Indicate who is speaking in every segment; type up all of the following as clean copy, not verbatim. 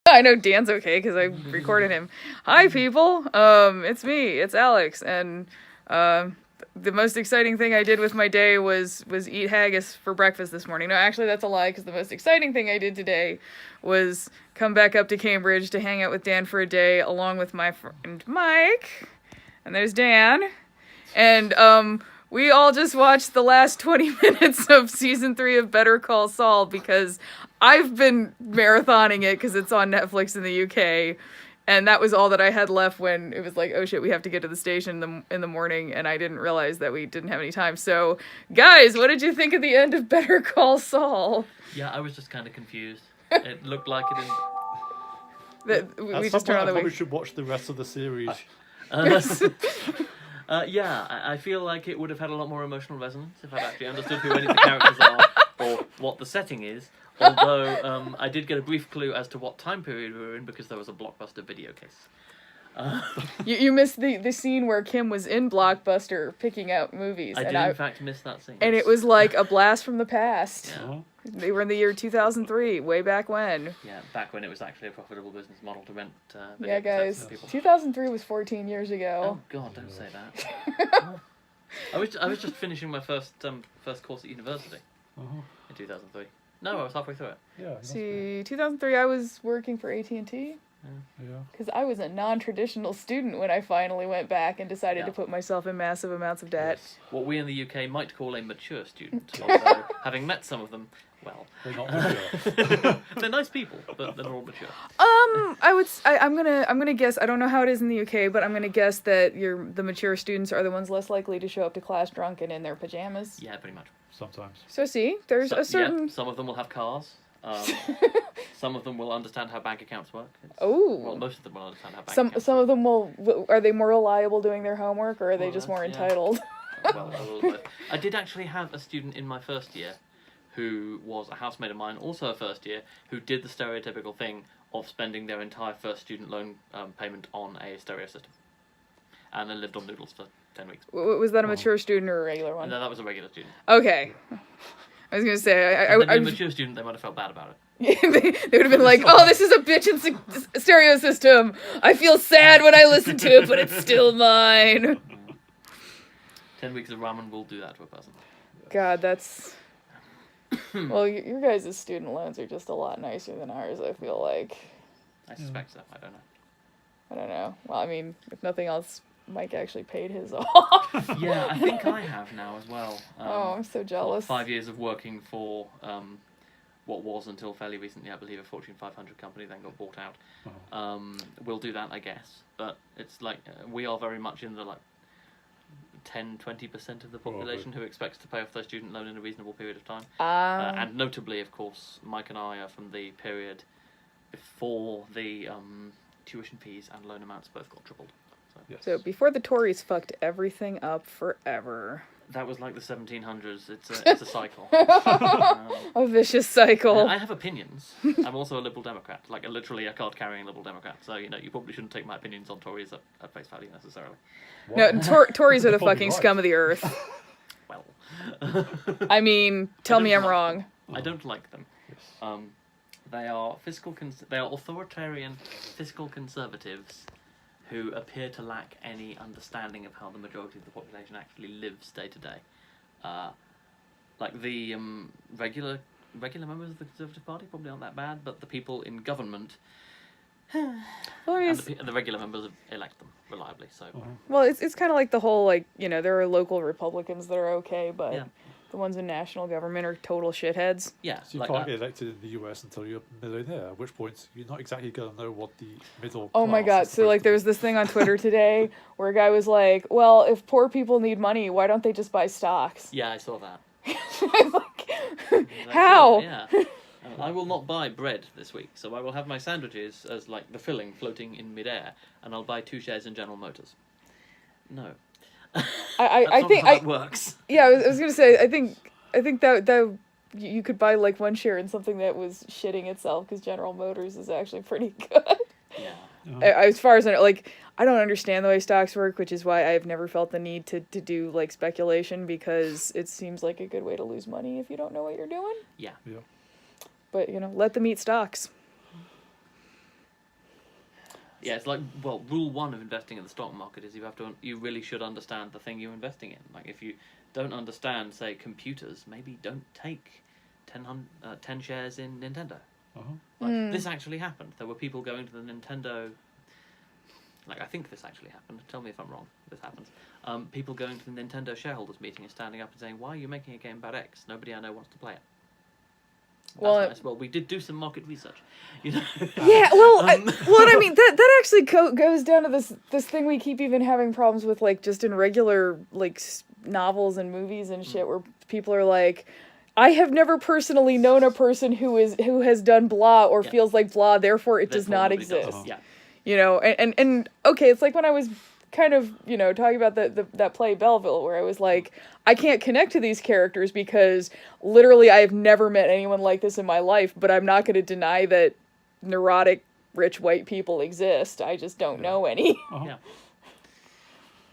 Speaker 1: I know Dan's okay because I recorded him. Hi, people. It's me. It's Alex, and the most exciting thing I did with my day was eat haggis for breakfast this morning. No, actually, that's a lie, because the most exciting thing I did today was come back up to Cambridge to hang out with Dan for a day, along with my friend Mike. And there's Dan. And we all just watched the last 20 minutes of season 3 of Better Call Saul, because I've been marathoning it because it's on Netflix in the UK. And that was all that I had left when it was like, oh shit, we have to get to the station in the morning, and I didn't realize that we didn't have any time. So, guys, what did you think of the end of Better Call Saul?
Speaker 2: Yeah, I was just kind of confused. It looked like it didn't...
Speaker 3: We just turned on the probably should watch the rest of the series.
Speaker 2: Yeah, I feel like it would have had a lot more emotional resonance if I'd actually understood who any of the characters are or what the setting is. Although I did get a brief clue as to what time period we were in, because there was a Blockbuster video case.
Speaker 1: You missed the scene where Kim was in Blockbuster picking out movies.
Speaker 2: I did in fact miss that scene.
Speaker 1: And it was like a blast from the past.
Speaker 2: Yeah.
Speaker 1: They were in the year 2003, way back when.
Speaker 2: Yeah, back when it was actually a profitable business model to rent
Speaker 1: yeah, guys, 2003 was 14 years ago.
Speaker 2: Oh God, don't say that. I was just finishing my first course at university in 2003. No, I was halfway through it.
Speaker 3: Yeah.
Speaker 1: See, 2003, I was working for AT&T.
Speaker 3: Yeah.
Speaker 1: Because I was a non-traditional student when I finally went back and decided to put myself in massive amounts of debt.
Speaker 2: Yes. What we in the UK might call a mature student. Although, having met some of them, well,
Speaker 3: they're not mature.
Speaker 2: They're nice people, but they're all mature.
Speaker 1: I'm gonna guess. I don't know how it is in the UK, but I'm gonna guess that the mature students are the ones less likely to show up to class drunk and in their pajamas.
Speaker 2: Yeah, pretty much.
Speaker 3: Sometimes.
Speaker 1: So see, there's a certain.
Speaker 2: Yeah, some of them will have cars. Some of them will understand how bank accounts work. Well, most of them will understand how bank accounts work.
Speaker 1: Some of them will. Are they more reliable doing their homework, or are they just more entitled?
Speaker 2: Well, a little bit. I did actually have a student in my first year who was a housemate of mine, also a first year, who did the stereotypical thing of spending their entire first student loan payment on a stereo system. And then lived on noodles for 10 weeks.
Speaker 1: Was that a mature student or a regular one?
Speaker 2: No, that was a regular student.
Speaker 1: Okay. I was going to say...
Speaker 2: If they'd been a mature student, they might have felt bad about it.
Speaker 1: they would have been like, oh, this is a bitchin' stereo system. I feel sad when I listen to it, but it's still mine.
Speaker 2: 10 weeks of ramen will do that to a person.
Speaker 1: God, that's... Well, your guys' student loans are just a lot nicer than ours, I feel like.
Speaker 2: I suspect so. I don't know.
Speaker 1: Well, I mean, if nothing else, Mike actually paid his off.
Speaker 2: Yeah, I think I have now as well.
Speaker 1: I'm so jealous.
Speaker 2: 5 years of working for what was until fairly recently, I believe, a Fortune 500 company, then got bought out. We'll do that, I guess. But it's like, we are very much in the 10-20% of the population who expects to pay off their student loan in a reasonable period of time. And notably, of course, Mike and I are from the period before the tuition fees and loan amounts both got tripled.
Speaker 1: So before the Tories fucked everything up forever.
Speaker 2: That was like the 1700s. It's a cycle.
Speaker 1: A vicious cycle.
Speaker 2: I have opinions. I'm also a Liberal Democrat, literally a card-carrying Liberal Democrat. So you probably shouldn't take my opinions on Tories at face value necessarily.
Speaker 1: No, Tories are the fucking scum of the earth.
Speaker 2: Well,
Speaker 1: I mean, tell me I'm wrong.
Speaker 2: I don't like them. They are they are authoritarian fiscal conservatives who appear to lack any understanding of how the majority of the population actually lives day to day. The regular members of the Conservative Party probably aren't that bad, but the people in government and the regular members elect them reliably. So,
Speaker 1: well, it's kind of like the whole there are local Republicans that are okay, but the ones in national government are total shitheads.
Speaker 2: Yeah,
Speaker 3: so you can't get elected in the US until you're a millionaire. At which point you're not exactly gonna know what the middle.
Speaker 1: Oh my God! So there was this thing on Twitter today where a guy was like, "Well, if poor people need money, why don't they just buy stocks?"
Speaker 2: Yeah, I saw that.
Speaker 1: How?
Speaker 2: Yeah. I will not buy bread this week, so I will have my sandwiches as the filling floating in midair, and I'll buy 2 shares in General Motors. No.
Speaker 1: I think
Speaker 2: how it works.
Speaker 1: Yeah, I was gonna say I think that you could buy 1 share in something that was shitting itself, because General Motors is actually pretty good.
Speaker 2: Yeah.
Speaker 1: As far as I know, I don't understand the way stocks work, which is why I've never felt the need to do speculation, because it seems like a good way to lose money if you don't know what you're doing.
Speaker 2: Yeah.
Speaker 3: Yeah.
Speaker 1: But let them eat stocks.
Speaker 2: Yeah, it's like, well, rule one of investing in the stock market is you really should understand the thing you're investing in. Like, if you don't understand, say, computers, maybe don't take 10 shares in Nintendo. Like, this actually happened. There were people going to the Nintendo... Like, I think this actually happened. Tell me if I'm wrong. This happens. People going to the Nintendo shareholders meeting and standing up and saying, "Why are you making a game about X? Nobody I know wants to play it." That's nice. Well, we did do some market research, you know.
Speaker 1: Yeah, well, I mean, that actually goes down to this thing we keep even having problems with, like, just in regular, like, novels and movies and shit, where people are like, I have never personally known a person who has done blah or feels like blah, therefore it does not exist.
Speaker 2: Yeah.
Speaker 1: You know, and okay, it's like when I was kind of, you know, talking about that play Belleville, where I was like, I can't connect to these characters because literally I have never met anyone like this in my life, but I'm not going to deny that neurotic rich white people exist. I just don't know any.
Speaker 2: Yeah.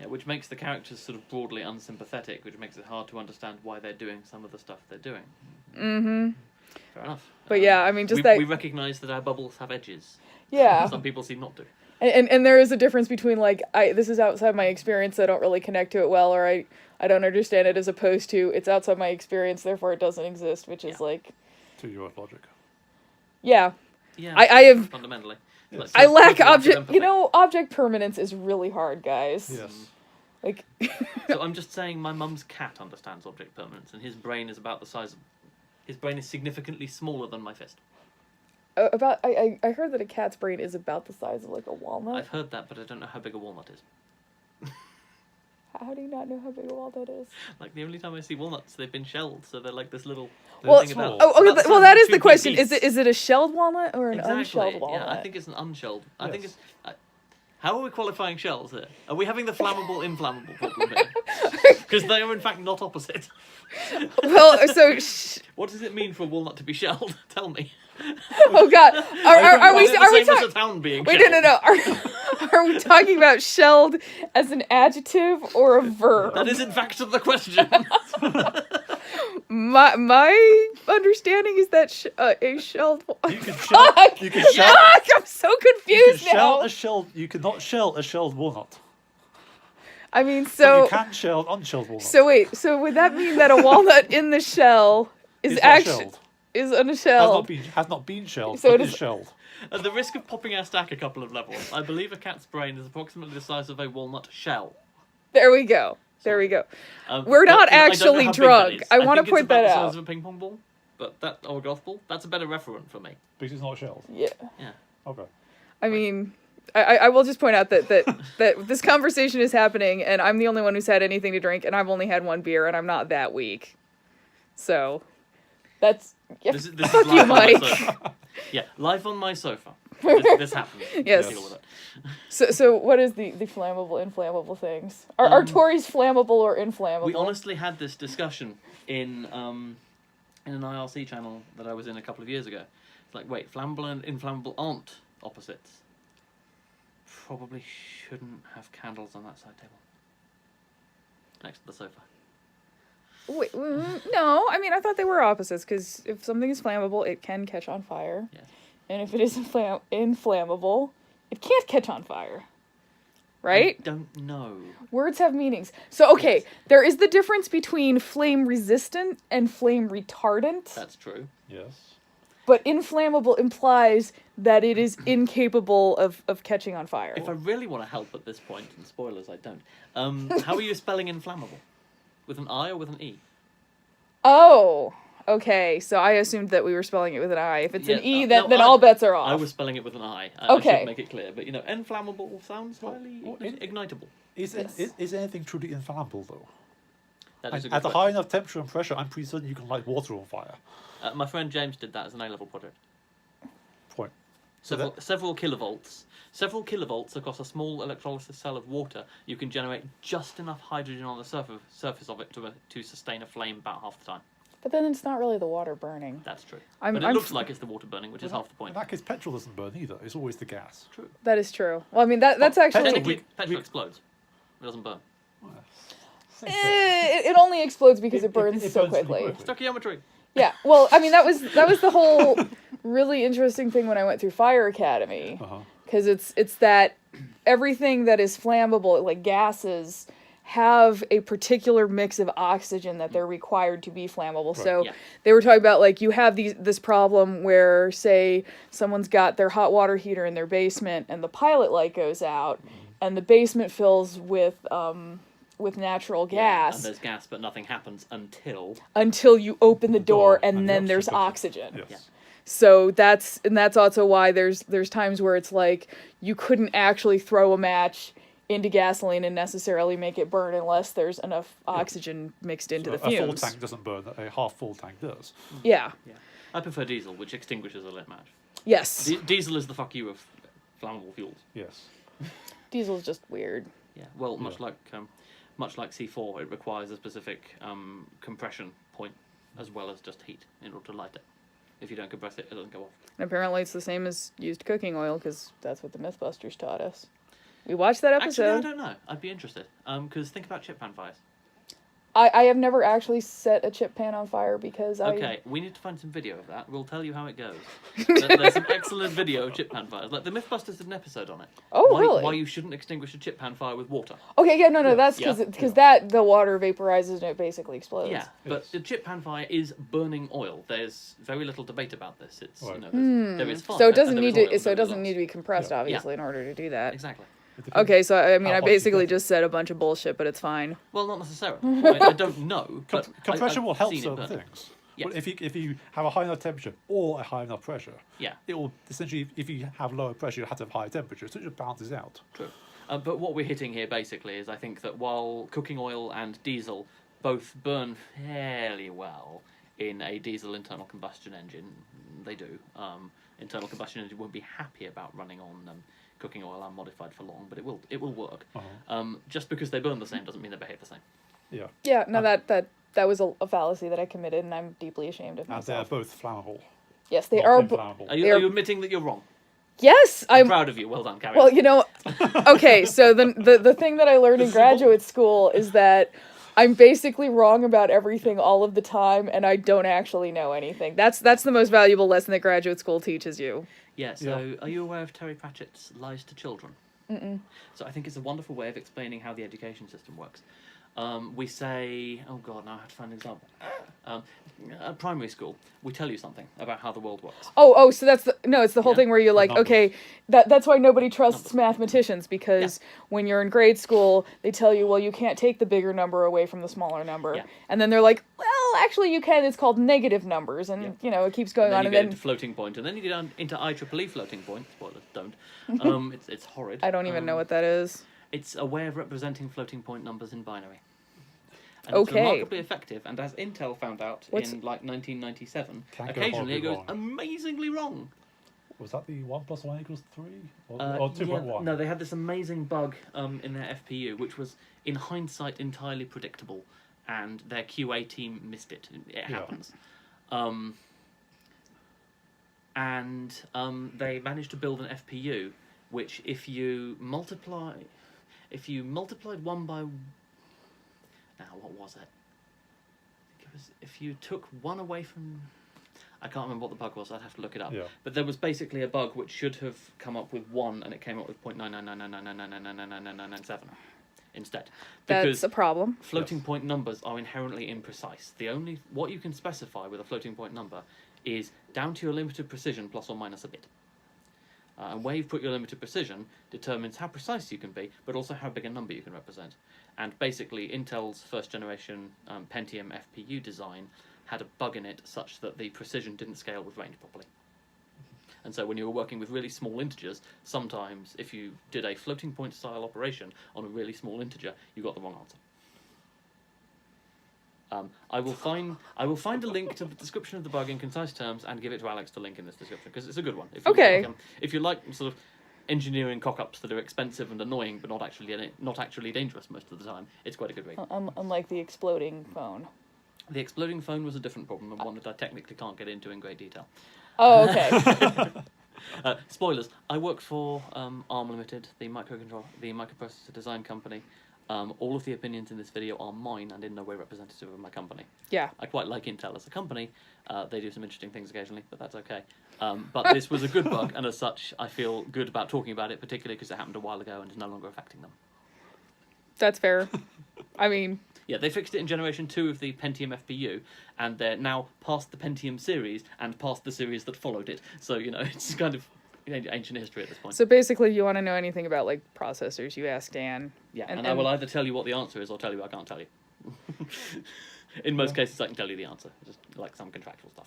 Speaker 2: Yeah, which makes the characters sort of broadly unsympathetic, which makes it hard to understand why they're doing some of the stuff they're doing.
Speaker 1: Mm-hmm.
Speaker 2: Fair enough.
Speaker 1: But yeah, I mean,
Speaker 2: we recognise that our bubbles have edges.
Speaker 1: Yeah.
Speaker 2: Some people seem not to.
Speaker 1: And there is a difference between, like, this is outside my experience, I don't really connect to it well, or I don't understand it, as opposed to it's outside my experience, therefore it doesn't exist, which is like...
Speaker 3: To your logic.
Speaker 1: Yeah.
Speaker 2: Yeah.
Speaker 1: I have...
Speaker 2: Fundamentally.
Speaker 3: Yes.
Speaker 2: Like,
Speaker 1: I lack object... You know, object permanence is really hard, guys.
Speaker 3: Yes.
Speaker 1: Like...
Speaker 2: So I'm just saying my mum's cat understands object permanence, and his brain is about the size of... His brain is significantly smaller than my fist.
Speaker 1: I heard that a cat's brain is about the size of, like, a walnut.
Speaker 2: I've heard that, but I don't know how big a walnut is.
Speaker 1: How do you not know how big a walnut is?
Speaker 2: Like, the only time I see walnuts, they've been shelled, so they're like this little
Speaker 1: well,
Speaker 2: thing about...
Speaker 1: well, that is the question. Is it a shelled walnut or an unshelled walnut?
Speaker 2: Yeah, I think it's an unshelled. I think it's... how are we qualifying shells here? Are we having the flammable, inflammable problem here? Because they are, in fact, not opposite.
Speaker 1: Well, so...
Speaker 2: What does it mean for a walnut to be shelled? Tell me.
Speaker 1: Oh God! Are we
Speaker 2: talking? Town being
Speaker 1: Wait,
Speaker 2: shelled?
Speaker 1: no. Are we talking about shelled as an adjective or a verb?
Speaker 2: That is, in fact, the question.
Speaker 1: My understanding is that a shelled.
Speaker 3: You can shell. You can shell.
Speaker 1: Yuck! I'm so confused now.
Speaker 3: You cannot shell a shelled walnut.
Speaker 1: I mean,
Speaker 3: But
Speaker 1: so
Speaker 3: you can shell unshelled walnut.
Speaker 1: So wait, so would that mean that a walnut in the shell is actually
Speaker 3: shelled.
Speaker 1: is unshelled?
Speaker 3: Has not been shelled.
Speaker 1: So
Speaker 3: but
Speaker 1: it
Speaker 3: is
Speaker 1: is-
Speaker 3: shelled.
Speaker 2: At the risk of popping our stack a couple of levels, I believe a cat's brain is approximately the size of a walnut shell.
Speaker 1: There we go. There we go.
Speaker 2: But
Speaker 1: We're not
Speaker 2: I don't know
Speaker 1: actually
Speaker 2: how big
Speaker 1: drunk.
Speaker 2: that is.
Speaker 1: I want to
Speaker 2: think it's
Speaker 1: point that
Speaker 2: about the
Speaker 1: out.
Speaker 2: size of a ping pong ball, but that or a golf ball. That's a better referent for me.
Speaker 3: Because it's not shelled.
Speaker 1: Yeah.
Speaker 2: Yeah.
Speaker 3: Okay.
Speaker 1: I mean, I will just point out that this conversation is happening, and I'm the only one who's had anything to drink, and I've only had one beer, and I'm not that weak. So, that's... Yeah,
Speaker 2: This
Speaker 1: fuck
Speaker 2: is
Speaker 1: you,
Speaker 2: live on my
Speaker 1: Mike.
Speaker 2: sofa. Yeah, live on my sofa. This happens.
Speaker 1: Yes.
Speaker 2: Deal with it.
Speaker 1: So what is the flammable, inflammable things? Are Tories flammable or inflammable?
Speaker 2: We honestly had this discussion in an IRC channel that I was in a couple of years ago. It's like, wait, flammable and inflammable aren't opposites. Probably shouldn't have candles on that side table. Next to the sofa.
Speaker 1: Wait, no, I mean, I thought they were opposites, because if something is flammable, it can catch on fire.
Speaker 2: Yes.
Speaker 1: And if it is inflammable, it can't catch on fire. Right?
Speaker 2: I don't know.
Speaker 1: Words have meanings. So, okay,
Speaker 2: Yes.
Speaker 1: there is the difference between flame resistant and flame retardant.
Speaker 2: That's true.
Speaker 3: Yes.
Speaker 1: But inflammable implies that it is incapable of catching on fire.
Speaker 2: If I really want to help at this point, and spoilers, I don't. How are you spelling inflammable? With an I or with an E?
Speaker 1: Oh, okay. So I assumed that we were spelling it with an I. If it's an E, then all bets are off.
Speaker 2: I was spelling it with an I.
Speaker 1: Okay.
Speaker 2: I should make it clear. But, inflammable sounds highly ignitable.
Speaker 3: Is anything truly inflammable though?
Speaker 2: That is a good
Speaker 3: At a
Speaker 2: question.
Speaker 3: high enough temperature and pressure, I'm pretty certain you can light water on fire.
Speaker 2: My friend James did that as an A-level project.
Speaker 3: Point.
Speaker 2: Several kilovolts. Several kilovolts across a small electrolysis cell of water. You can generate just enough hydrogen on the surface of it to sustain a flame about half the time.
Speaker 1: But then it's not really the water burning.
Speaker 2: That's true.
Speaker 1: I'm
Speaker 2: But it looks like it's the water burning, which is half the
Speaker 3: In
Speaker 2: point.
Speaker 3: that case, petrol doesn't burn either. It's always the gas.
Speaker 2: True.
Speaker 1: That is true. Well, I mean, that's actually...
Speaker 2: Technically, petrol explodes. It doesn't burn.
Speaker 1: It only explodes because it burns
Speaker 3: it
Speaker 1: so
Speaker 3: burns really
Speaker 1: quickly.
Speaker 3: quickly.
Speaker 2: Stoichiometry.
Speaker 1: Yeah, well, I mean, that was the whole really interesting thing when I went through Fire Academy.
Speaker 3: Uh-huh.
Speaker 1: because it's that everything that is flammable, like gases, have a particular mix of oxygen that they're required to be flammable.
Speaker 3: Right.
Speaker 1: So
Speaker 2: Yeah.
Speaker 1: they were talking about, like, you have this problem where, say, someone's got their hot water heater in their basement and the pilot light goes out and the basement fills with natural
Speaker 2: Yeah, and
Speaker 1: gas
Speaker 2: there's gas, but nothing happens
Speaker 1: until you open the door and
Speaker 3: and
Speaker 1: then
Speaker 3: the
Speaker 1: there's
Speaker 3: oxygen
Speaker 1: oxygen.
Speaker 3: Yes.
Speaker 2: Yeah.
Speaker 1: So that's also why there's times where it's like you couldn't actually throw a match into gasoline and necessarily make it burn unless there's enough oxygen mixed into
Speaker 3: So
Speaker 1: the
Speaker 3: a full
Speaker 1: fumes.
Speaker 3: tank doesn't burn, a half full tank does.
Speaker 1: Yeah.
Speaker 2: Yeah. I prefer diesel, which extinguishes a lit match.
Speaker 1: Yes.
Speaker 2: Diesel is the fuck you of flammable fuels.
Speaker 3: Yes.
Speaker 1: Diesel's just weird.
Speaker 2: Yeah. Well, much
Speaker 3: Yeah.
Speaker 2: like C4, it requires a specific compression point as well as just heat in order to light it. If you don't compress it, it doesn't go off.
Speaker 1: And apparently it's the same as used cooking oil because that's what the Mythbusters taught us. We watched that
Speaker 2: Actually, I
Speaker 1: episode.
Speaker 2: don't know. I'd be interested. Because think about chip pan fires.
Speaker 1: I have never actually set a chip pan on fire because
Speaker 2: Okay, we need to find some video of that. We'll tell you how it goes. There's some excellent video of chip pan fires. Like the Mythbusters did an episode on it.
Speaker 1: Oh,
Speaker 2: why,
Speaker 1: really?
Speaker 2: Why you shouldn't extinguish a chip pan fire with water.
Speaker 1: Okay, yeah, no,
Speaker 3: Yeah.
Speaker 1: that's
Speaker 2: Yeah.
Speaker 1: because that the water vaporizes and it basically explodes.
Speaker 2: Yeah, but
Speaker 3: Yes.
Speaker 2: the chip pan fire is burning oil. There's very little debate about this. It's
Speaker 3: Right.
Speaker 2: there is fire.
Speaker 1: So it
Speaker 2: and
Speaker 1: doesn't
Speaker 2: there
Speaker 1: need
Speaker 2: is oil,
Speaker 1: to. So it
Speaker 2: and there is
Speaker 1: doesn't need to be compressed,
Speaker 3: Yeah.
Speaker 1: obviously, in order to do that.
Speaker 2: Exactly.
Speaker 3: It depends
Speaker 1: Okay, so I mean,
Speaker 3: how
Speaker 1: I
Speaker 3: hot you
Speaker 1: basically
Speaker 3: get it.
Speaker 1: just said a bunch of bullshit, but it's fine.
Speaker 2: Well, not necessarily. I don't know. But
Speaker 3: Compression
Speaker 2: I've
Speaker 3: will help
Speaker 2: seen it
Speaker 3: certain
Speaker 2: burn.
Speaker 3: things.
Speaker 2: Yeah.
Speaker 3: Well, if you have a high enough temperature or a high enough pressure,
Speaker 2: Yeah,
Speaker 3: it will essentially, if you have lower pressure, you have to have higher temperature, so it just balances out.
Speaker 2: true. But what we're hitting here basically is I think that while cooking oil and diesel both burn fairly well in a diesel internal combustion engine, they do. Internal combustion engine won't be happy about running on cooking oil unmodified for long, but it will work. Just because they burn the same doesn't mean they behave the same.
Speaker 3: Yeah.
Speaker 1: Yeah, no, that was a fallacy that I committed, and I'm deeply ashamed of
Speaker 3: And they're
Speaker 1: myself.
Speaker 3: both flammable.
Speaker 1: Yes, they
Speaker 3: not
Speaker 1: are.
Speaker 3: inflammable.
Speaker 2: Are you,
Speaker 1: They're-
Speaker 2: are you admitting that you're wrong?
Speaker 1: Yes,
Speaker 2: I'm
Speaker 1: I'm.
Speaker 2: proud of you. Well done, Carrie.
Speaker 1: Well, you know, okay. So the thing that I learned in graduate school is that I'm basically wrong about everything all of the time, and I don't actually know anything. That's the most valuable lesson that graduate school teaches you.
Speaker 2: Yeah, so are you aware of Terry Pratchett's Lies to Children? Mm-mm. So I think it's a wonderful way of explaining how the education system works. We say, oh God, now I have to find an example. At primary school, we tell you something about how the world works.
Speaker 1: Oh, so it's the whole
Speaker 2: Yeah.
Speaker 1: thing where you're like,
Speaker 3: Numbers.
Speaker 1: okay, that's why nobody trusts mathematicians, because when you're in grade school, they tell you, well, you can't take the bigger number away from the smaller number.
Speaker 2: Yeah.
Speaker 1: And then they're like, well, actually you can, it's called negative numbers, and, it keeps going
Speaker 2: And then
Speaker 1: on,
Speaker 2: you
Speaker 1: and
Speaker 2: get
Speaker 1: then
Speaker 2: into floating point, and then you get into IEEE floating point. Spoilers, don't. It's horrid.
Speaker 1: I don't even know what that is.
Speaker 2: It's a way of representing floating point numbers in binary. And
Speaker 1: Okay.
Speaker 2: it's remarkably effective, and as Intel found out
Speaker 1: What's-
Speaker 2: in like 1997,
Speaker 3: Can't go
Speaker 2: occasionally it goes
Speaker 3: horribly wrong.
Speaker 2: amazingly wrong.
Speaker 3: Was that the 1 + 1 = 3? Or
Speaker 2: Yeah,
Speaker 3: 2.1?
Speaker 2: no, they had this amazing bug in their FPU, which was, in hindsight, entirely predictable, and their QA team missed it. It happens. They managed to build an FPU, which if you multiplied 1 by... Now, what was it? I think it was if you took 1 away from... I can't remember what the bug was, I'd have to look it up.
Speaker 3: Yeah.
Speaker 2: But there was basically a bug which should have come up with 1, and it came up with 0.9999999999997 instead.
Speaker 1: That's a problem.
Speaker 2: Floating point numbers are inherently imprecise. What you can specify with a floating point number is down to your limited precision plus or minus a bit. And where you've put your limited precision determines how precise you can be, but also how big a number you can represent. And basically, Intel's first generation Pentium FPU design had a bug in it such that the precision didn't scale with range properly. And so when you were working with really small integers, sometimes if you did a floating point style operation on a really small integer, you got the wrong answer. I will find a link to the description of the bug in concise terms and give it to Alex to link in this description, because it's a good one. If you like sort of engineering cock-ups that are expensive and annoying but not actually dangerous most of the time, it's quite a good read.
Speaker 1: Unlike the exploding phone.
Speaker 2: The exploding phone was a different problem, and one that I technically can't get into in great detail.
Speaker 1: Oh, okay.
Speaker 2: Spoilers, I work for ARM Limited, the microprocessor design company. All of the opinions in this video are mine and in no way representative of my company.
Speaker 1: Yeah.
Speaker 2: I quite like Intel as a company. They do some interesting things occasionally, but that's okay. But this was a good bug, and as such, I feel good about talking about it, particularly because it happened a while ago and is no longer affecting them.
Speaker 1: That's fair. I mean...
Speaker 2: Yeah, they fixed it in Generation 2 of the Pentium FPU, and they're now past the Pentium series and past the series that followed it. So, it's kind of ancient history at this point.
Speaker 1: So basically, you want to know anything about, like, processors, you ask Dan.
Speaker 2: Yeah, and I will either tell you what the answer is or tell you I can't tell you. In most cases, I can tell you the answer, just like some contractual stuff.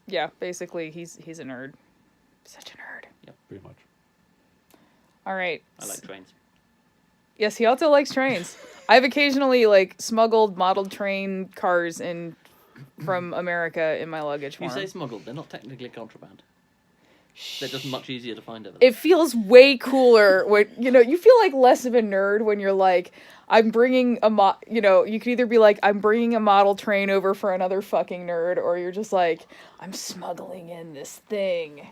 Speaker 1: Yeah, basically, he's a nerd. Such a nerd.
Speaker 2: Yep.
Speaker 3: Pretty much.
Speaker 1: All right.
Speaker 2: I like trains.
Speaker 1: Yes, he also likes trains. I've occasionally, like, smuggled model train cars in from America in my luggage for
Speaker 2: You
Speaker 1: him.
Speaker 2: say smuggled, they're not technically contraband. They're just much easier to find over there.
Speaker 1: It feels way cooler when, you feel like less of a nerd when you're like, I'm bringing you could either be like, I'm bringing a model train over for another fucking nerd, or you're just like, I'm smuggling in this thing.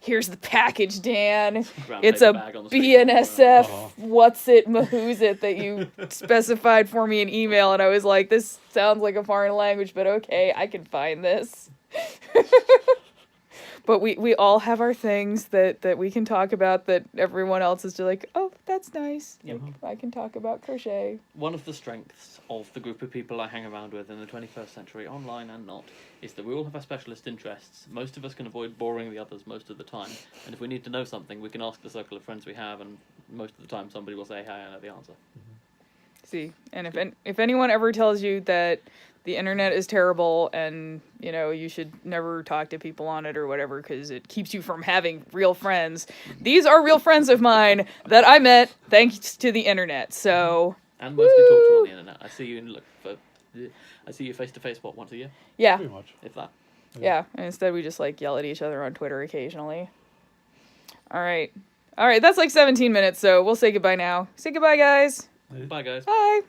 Speaker 1: Here's the package, Dan. It's a BNSF, what's it, who's it, that you specified for me in email, and I was like, this sounds like a foreign language, but okay, I can find this. But we all have our things that we can talk about that everyone else is just like, oh, that's nice.
Speaker 2: Yep.
Speaker 1: I can talk about crochet.
Speaker 2: One of the strengths of the group of people I hang around with in the 21st century, online and not, is that we all have our specialist interests. Most of us can avoid boring the others most of the time. And if we need to know something, we can ask the circle of friends we have, and most of the time somebody will say, hey, I know the answer.
Speaker 1: See, and if anyone ever tells you that the internet is terrible and, you should never talk to people on it or whatever because it keeps you from having real friends, these are real friends of mine that I met thanks to the internet, so...
Speaker 2: And mostly talk to on the internet. I see you face to face, once a year?
Speaker 1: Yeah.
Speaker 3: Pretty much.
Speaker 2: If that.
Speaker 1: Yeah, and instead we just, yell at each other on Twitter occasionally. Alright, that's 17 minutes, so we'll say goodbye now. Say goodbye, guys.
Speaker 2: Bye, guys.
Speaker 1: Bye.